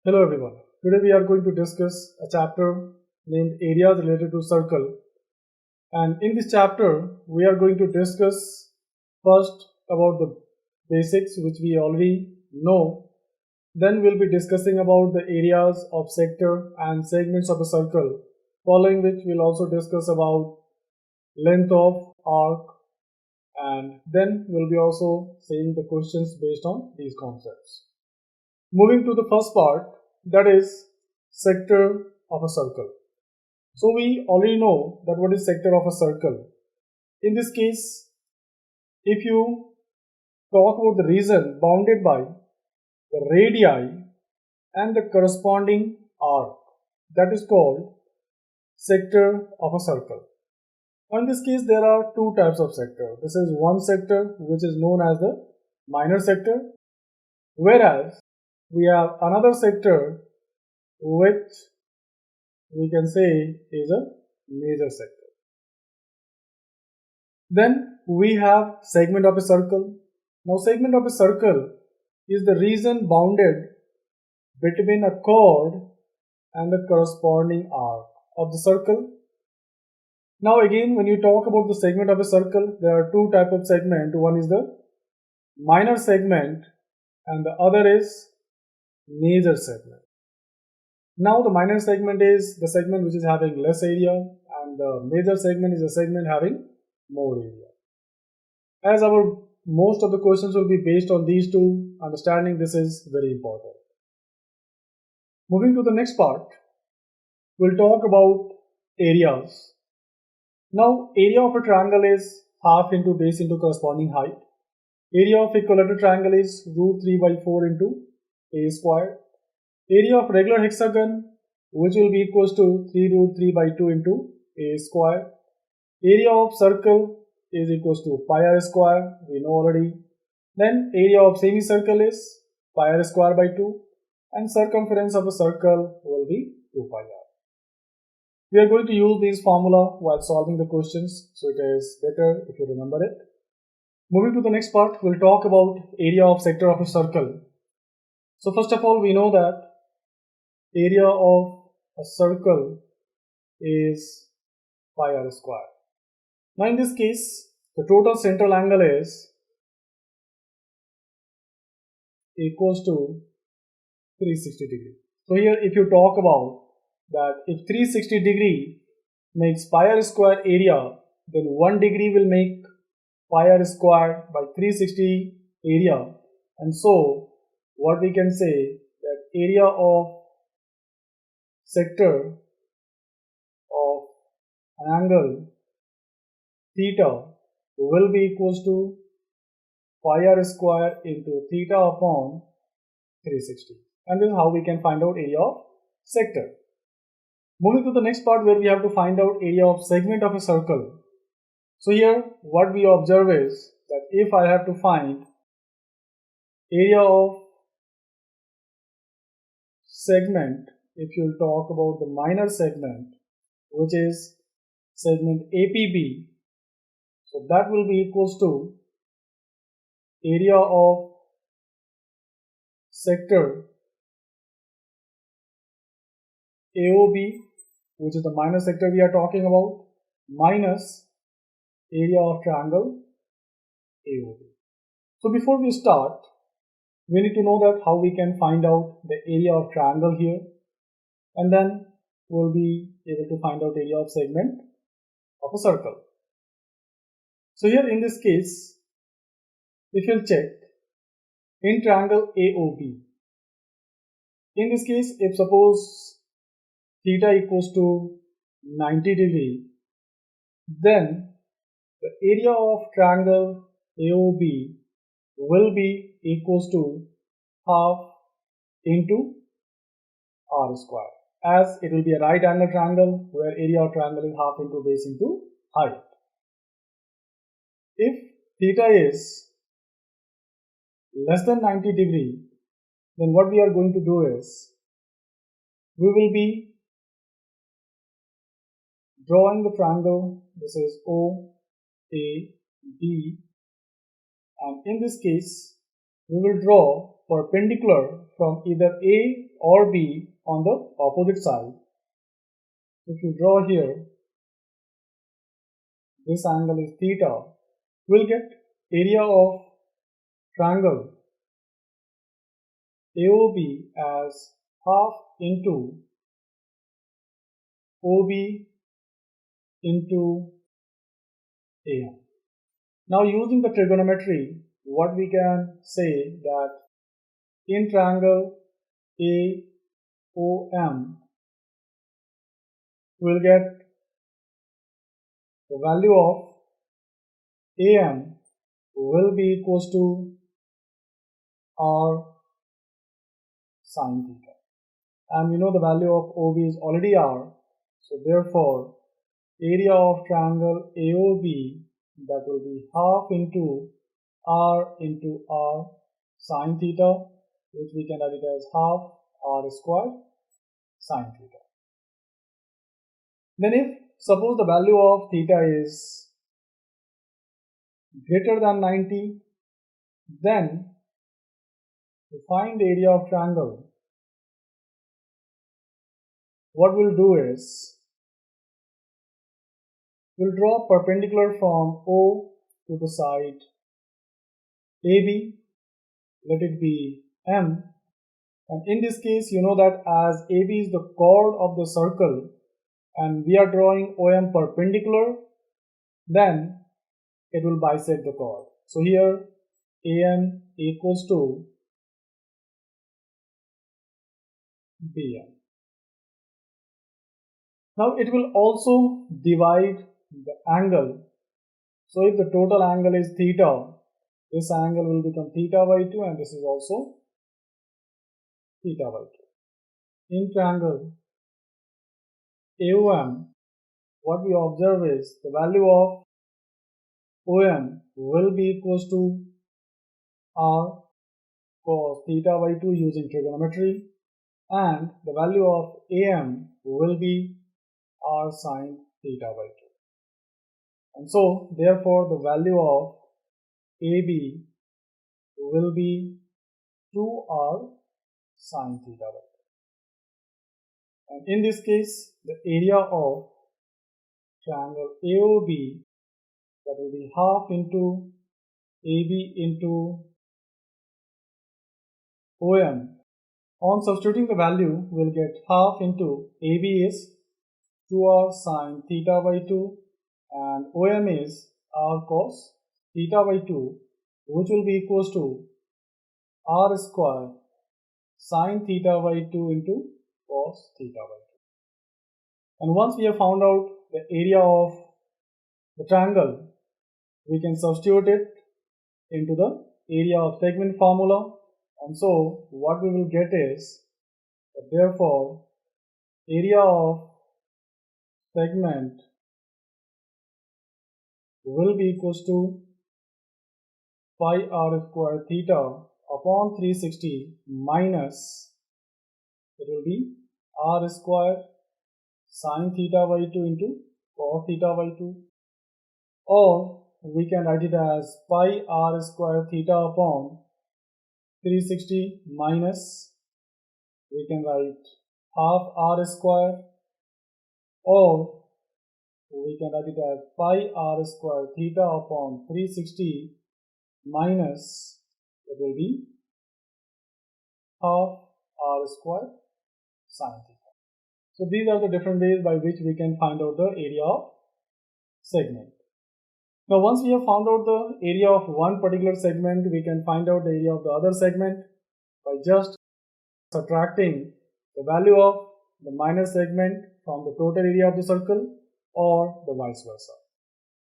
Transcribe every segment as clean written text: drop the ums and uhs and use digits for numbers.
Hello everyone. Today we are going to discuss a chapter named Areas Related to Circle, and in this chapter we are going to discuss first about the basics which we already know. Then we'll be discussing about the areas of sector and segments of a circle, following which we'll also discuss about length of arc, and then we'll be also saying the questions based on these concepts. Moving to the first part, that is sector of a circle. So we already know that what is sector of a circle. In this case, if you talk about the region bounded by the radii and the corresponding arc, that is called sector of a circle. In this case, there are two types of sector. This is one sector which is known as the minor sector, whereas we have another sector which we can say is a major sector. Then we have segment of a circle. Now segment of a circle is the region bounded between a chord and the corresponding arc of the circle. Now again, when you talk about the segment of a circle, there are two types of segment. One is the minor segment and the other is major segment. Now the minor segment is the segment which is having less area, and the major segment is a segment having more area. As our most of the questions will be based on these two, understanding this is very important. Moving to the next part, we'll talk about areas. Now area of a triangle is half into base into corresponding height. Area of equilateral triangle is root 3 by 4 into a square. Area of regular hexagon, which will be equals to 3 root 3 by 2 into a square. Area of circle is equals to pi r square, we know already. Then area of semicircle is pi r square by 2, and circumference of a circle will be 2 pi r. We are going to use this formula while solving the questions, so it is better if you remember it. Moving to the next part, we'll talk about area of sector of a circle. So first of all, we know that area of a circle is pi r square. Now in this case, the total central angle is equals to 360 degree. So here if you talk about that if 360 degree makes pi r square area, then 1 degree will make pi r square by 360 area, and so what we can say that area of sector of an angle theta will be equals to pi r square into theta upon 360, and this is how we can find out area of sector. Moving to the next part where we have to find out area of segment of a circle. So here what we observe is that if I have to find area of segment, if you talk about the minor segment, which is segment APB, so that will be equals to area of sector AOB, which is the minor sector we are talking about, minus area of triangle AOB. So before we start, we need to know that how we can find out the area of triangle here, and then we'll be able to find out area of segment of a circle. So here in this case, if you'll check in triangle AOB, in this case, if suppose theta equals to 90 degree, then the area of triangle AOB will be equals to half into r square, as it will be a right angle triangle where area of triangle is half into base into height. If theta is less than 90 degree, then what we are going to do is we will be drawing the triangle. This is OAB, and in this case we will draw perpendicular from either A or B on the opposite side. If you draw here, this angle is theta, we'll get area of triangle AOB as half into OB into AM. Now using the trigonometry, what we can say that in triangle AOM, we'll get the value of AM will be equals to R sin theta. And we know the value of OB is already R. So therefore, area of triangle AOB, that will be half into R sin theta, which we can write it as half R squared sin theta. Then if suppose the value of theta is greater than 90, then to find the area of triangle, what we'll do is we'll draw perpendicular from O to the side AB, let it be M, and in this case you know that as AB is the chord of the circle and we are drawing OM perpendicular, then it will bisect the chord. So here AM equals to BM. Now it will also divide the angle. So if the total angle is theta, this angle will become theta by 2 and this is also theta by 2. In triangle AOM, what we observe is the value of OM will be equals to R cos theta by 2 using trigonometry, and the value of AM will be R sin theta by 2. And so therefore the value of AB will be 2R sin theta by 2. And in this case, the area of triangle AOB, that will be half into AB into OM. On substituting the value, we'll get half into AB is 2R sin theta by 2 and OM is R cos theta by 2, which will be equals to R square sin theta by 2 into cos theta by 2. And once we have found out the area of the triangle, we can substitute it into the area of segment formula, and so what we will get is that therefore area of segment will be equals to pi r square theta upon 360 minus, it will be r square sin theta by 2 into cos theta by 2, or we can write it as pi r square theta upon 360 minus, we can write half r square, or we can write it as pi r square theta upon 360 minus, it will be half r square sin theta. So these are the different ways by which we can find out the area of segment. Now once we have found out the area of one particular segment, we can find out the area of the other segment by just subtracting the value of the minor segment from the total area of the circle, or the vice versa.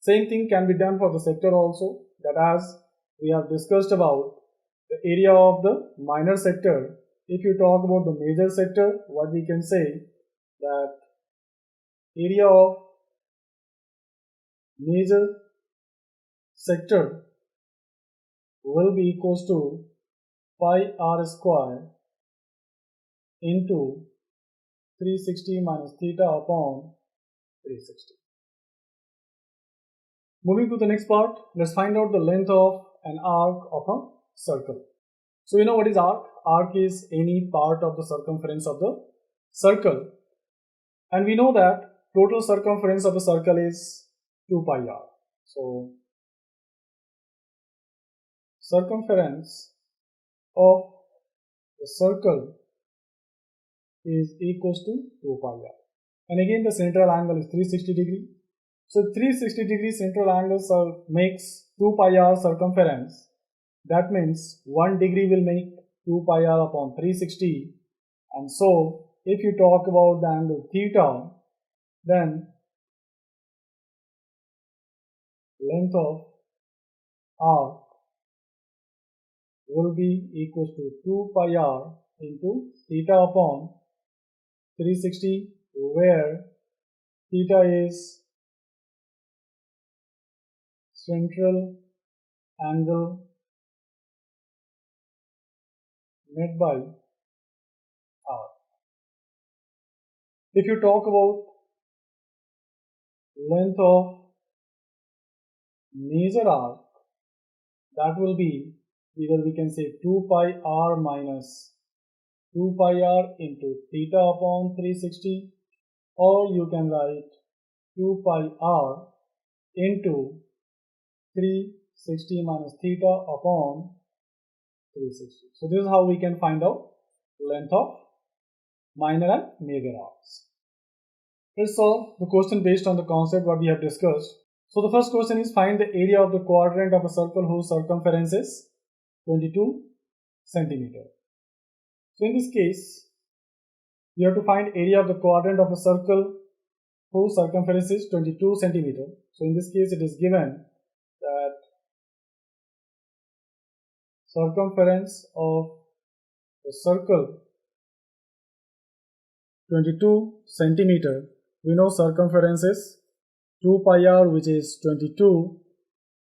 Same thing can be done for the sector also, that as we have discussed about the area of the minor sector, if you talk about the major sector, what we can say that area of major sector will be equals to pi r square into 360 minus theta upon 360. Moving to the next part, let's find out the length of an arc of a circle. So you know what is arc? Arc is any part of the circumference of the circle. And we know that total circumference of a circle is 2 pi r. So circumference of the circle is equals to 2 pi r. And again the central angle is 360 degree. So 360 degree central angle makes 2 pi r circumference. That means 1 degree will make 2 pi r upon 360. And so if you talk about the angle theta, then length of arc will be equals to 2 pi r into theta upon 360, where theta is central angle made by arc. If you talk about length of major arc, that will be either we can say 2 pi r minus 2 pi r into theta upon 360, or you can write 2 pi r into 360 minus theta upon 360. So this is how we can find out length of minor and major arcs. Let's solve the question based on the concept what we have discussed. So the first question is, find the area of the quadrant of a circle whose circumference is 22 centimeter. So in this case, you have to find area of the quadrant of a circle whose circumference is 22 centimeter. So in this case, it is given that circumference of the circle 22 centimeter. We know circumference is 2 pi r, which is 22.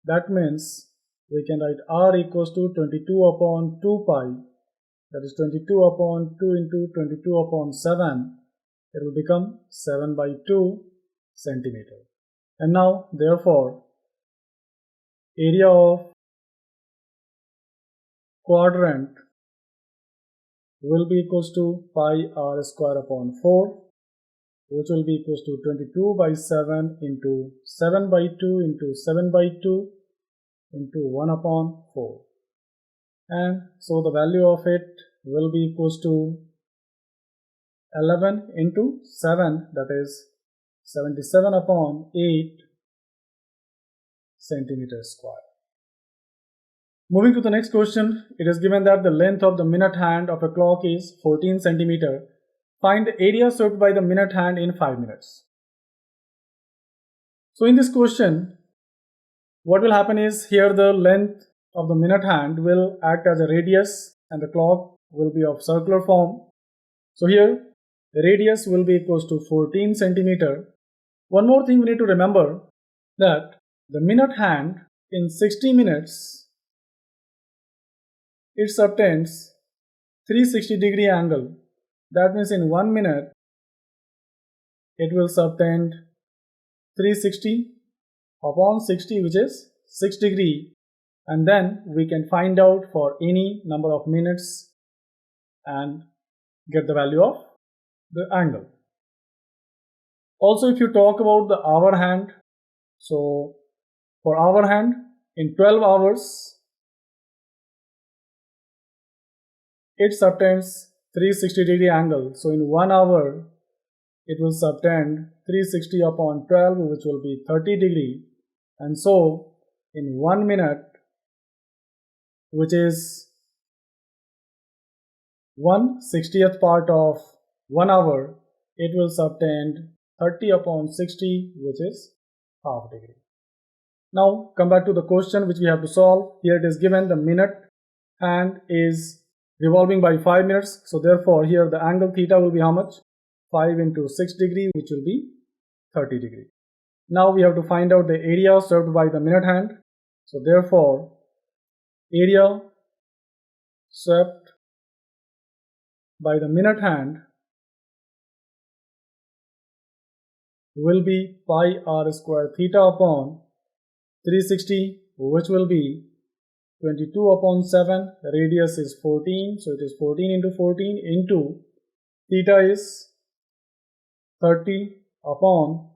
That means we can write r equals to 22 upon 2 pi. That is 22 upon 2 into 22 upon 7. It will become 7 by 2 centimeter. And now, therefore, area of quadrant will be equals to pi r square upon 4, which will be equals to 22 by 7 into 7 by 2 into 7 by 2 into 1 upon 4. And so the value of it will be equals to 11 into 7, that is 77 upon 8 centimeters square. Moving to the next question, it is given that the length of the minute hand of a clock is 14 centimeter. Find the area served by the minute hand in 5 minutes. So in this question, what will happen is, here the length of the minute hand will act as a radius and the clock will be of circular form. So here the radius will be equals to 14 centimeter. One more thing we need to remember, that the minute hand in 60 minutes, it subtends 360 degree angle. That means in 1 minute it will subtend 360 upon 60, which is 6 degree, and then we can find out for any number of minutes and get the value of the angle. Also, if you talk about the hour hand, so for hour hand in 12 hours it subtends 360 degree angle. So in 1 hour it will subtend 360 upon 12, which will be 30 degree. And so in 1 minute, which is 1/60th part of 1 hour, it will subtend 30 upon 60, which is half degree. Now come back to the question which we have to solve. Here it is given the minute hand is revolving by 5 minutes. So therefore here the angle theta will be how much? 5 into 6 degree, which will be 30 degree. Now we have to find out the area served by the minute hand. So therefore area swept by the minute hand will be pi r square theta upon 360, which will be 22 upon 7, radius is 14, so it is 14 into 14 into theta is 30 upon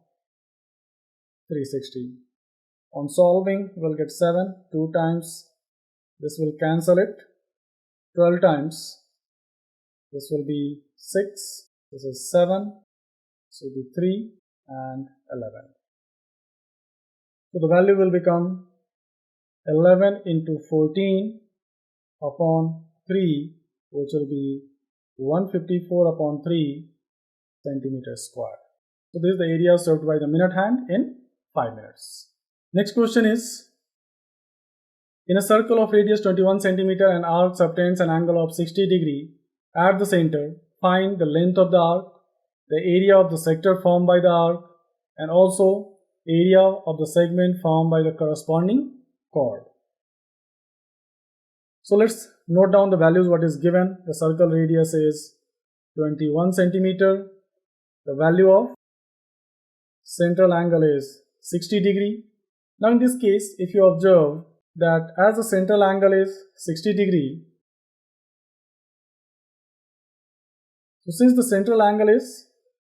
360. On solving, we'll get 7, 2 times, this will cancel it, 12 times, this will be 6, this is 7, this will be 3 and 11. So the value will become 11 into 14 upon 3, which will be 154 upon 3 centimeters square. So this is the area served by the minute hand in 5 minutes. Next question is, in a circle of radius 21 centimeter, an arc subtends an angle of 60 degree at the center. Find the length of the arc, the area of the sector formed by the arc, and also area of the segment formed by the corresponding chord. So let's note down the values what is given. The circle radius is 21 centimeter. The value of central angle is 60 degree. Now in this case, if you observe that as the central angle is 60 degree, so since the central angle is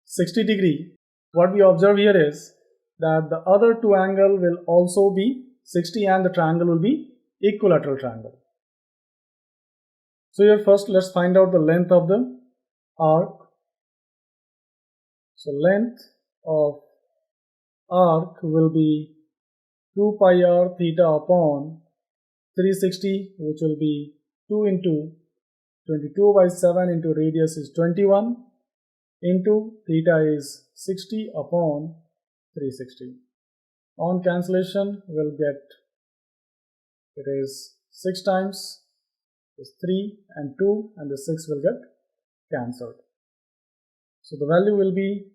60 degree, what we observe here is that the other two angles will also be 60 and the triangle will be equilateral triangle. So here first let's find out the length of the arc. So length of arc will be 2 pi r theta upon 360, which will be 2 into 22 by 7 into radius is 21 into theta is 60 upon 360. On cancellation, we'll get it is 6 times is 3 and 2, and the 6 will get cancelled. So the value will be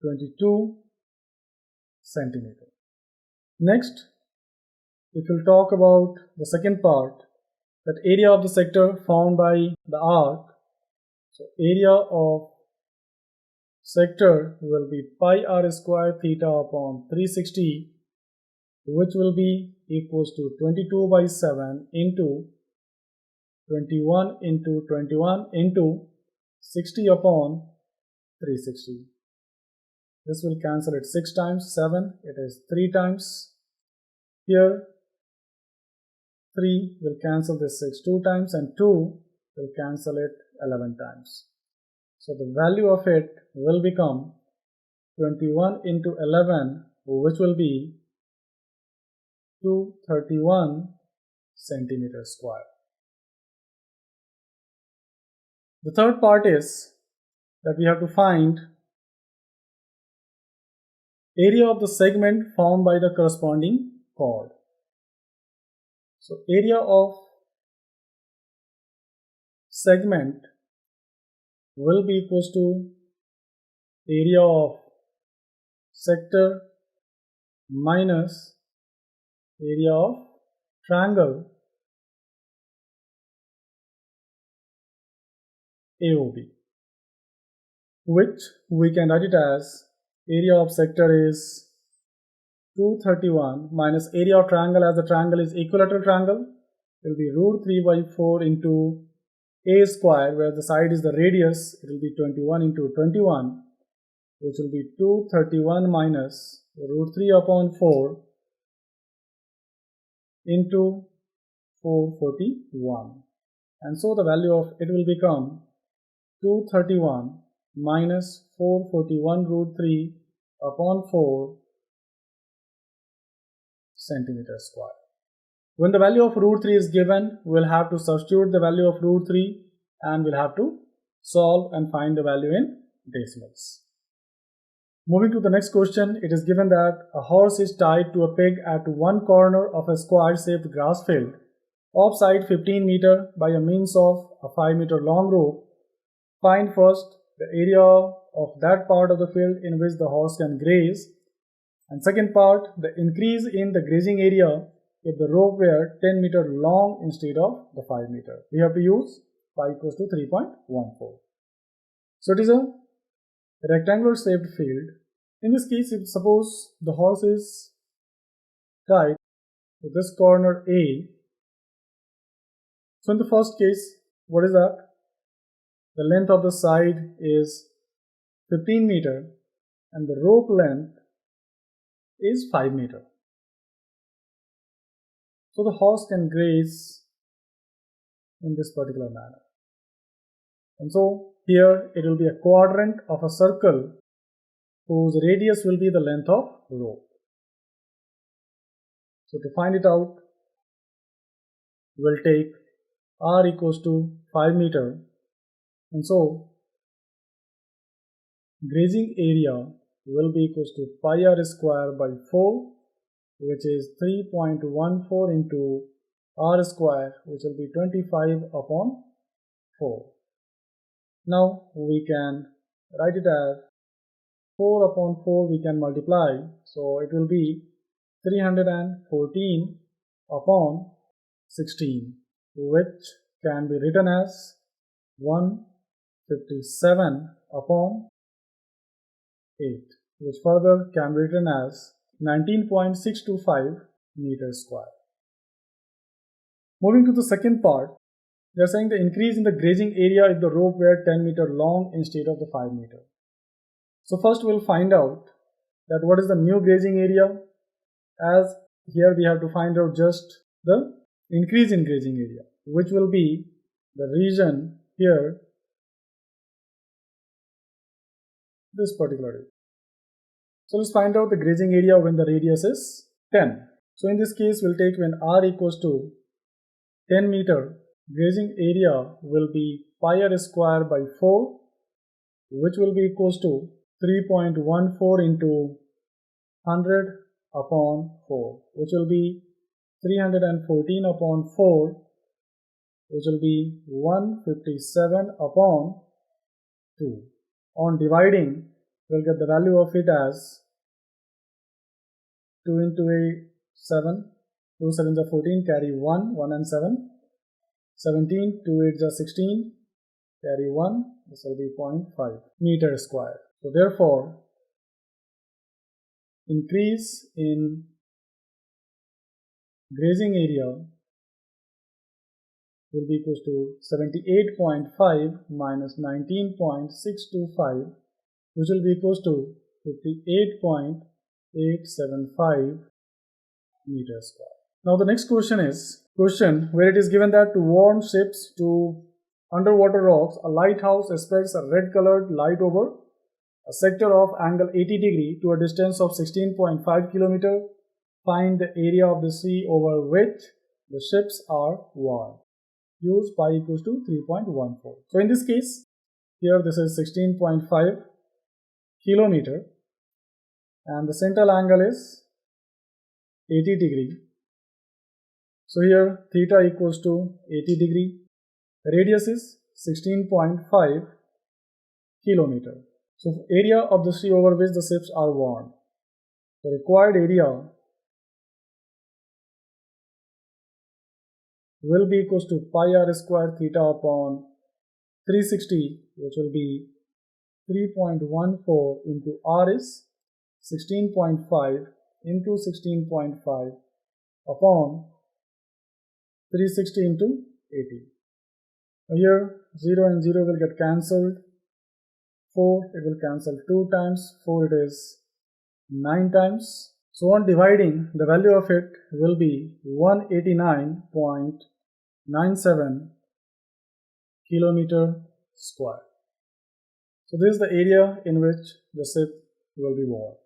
22 centimeter. Next, if we'll talk about the second part, that area of the sector formed by the arc. So area of sector will be pi r square theta upon 360, which will be equals to 22 by 7 into 21 into 21 into 60 upon 360. This will cancel it 6 times, 7, it is 3 times. Here 3 will cancel this 6 2 times and 2 will cancel it 11 times. So the value of it will become 21 into 11, which will be 231 centimeters square. The third part is that we have to find area of the segment formed by the corresponding chord. So area of segment will be equals to area of sector minus area of triangle AOB, which we can write it as area of sector is 231 minus area of triangle, as the triangle is equilateral triangle, will be root 3 by 4 into a square, where the side is the radius, it will be 21 into 21, which will be 231 minus root 3 upon 4 into 441, and so the value of it will become 231 minus 441 root 3 upon 4 centimeters square. When the value of root 3 is given, we'll have to substitute the value of root 3 and we'll have to solve and find the value in decimals. Moving to the next question, it is given that a horse is tied to a peg at one corner of a square-shaped grass field, offside 15 meter by a means of a 5 meter long rope. Find first the area of that part of the field in which the horse can graze, and second part, the increase in the grazing area if the rope were 10 meter long instead of the 5 meter. We have to use pi equals to 3.14. So it is a rectangular shaped field. In this case, if suppose the horse is tied So this corner A. So in the first case, what is that? The length of the side is 15 meter and the rope length is 5 meter. So the horse can graze in this particular manner. And so here it will be a quadrant of a circle whose radius will be the length of rope. So to find it out, we'll take r equals to 5 meter, and so grazing area will be equals to pi r square by 4, which is 3.14 into r square, which will be 25 upon 4. Now we can write it as 4 upon 4 we can multiply, so it will be 314 upon 16, which can be written as 157 upon 8, which further can be written as 19.625 meters square. Moving to the second part, they are saying the increase in the grazing area if the rope were 10 meter long instead of the 5 meter. So first we'll find out that what is the new grazing area, as here we have to find out just the increase in grazing area, which will be the region here, this particular area. So let's find out the grazing area when the radius is 10. So in this case we'll take when r equals to 10 meter, grazing area will be pi r square by 4, which will be equals to 3.14 into 100 upon 4, which will be 314 upon 4, which will be 157 upon 2. On dividing, we'll get the value of it as 2 into 8, 7, 2 7s are 14, carry 1, 1 and 7, 17, 2 8s are 16, carry 1, this will be 0.5 meter square. So therefore, increase in grazing area will be equal to 78.5 minus 19.625, which will be equal to 58.875 meters square. Now the next question is where it is given that to warn ships to underwater rocks, a lighthouse expects a red colored light over a sector of angle 80 degree to a distance of 16.5 kilometer. Find the area of the sea over which the ships are warned. Use pi equals to 3.14. So in this case, here this is 16.5 kilometer and the central angle is 80 degree. So here theta equals to 80 degree. Radius is 16.5 kilometer. So area of the sea over which the ships are warned. The required area will be equals to pi r square theta upon 360, which will be 3.14 into r is 16.5 into 16.5 upon 360 into 80. Here 0 and 0 will get cancelled. 4 it will cancel 2 times, 4 it is 9 times. So on dividing, the value of it will be 189.97 kilometer square. So this is the area in which the ship will be warned.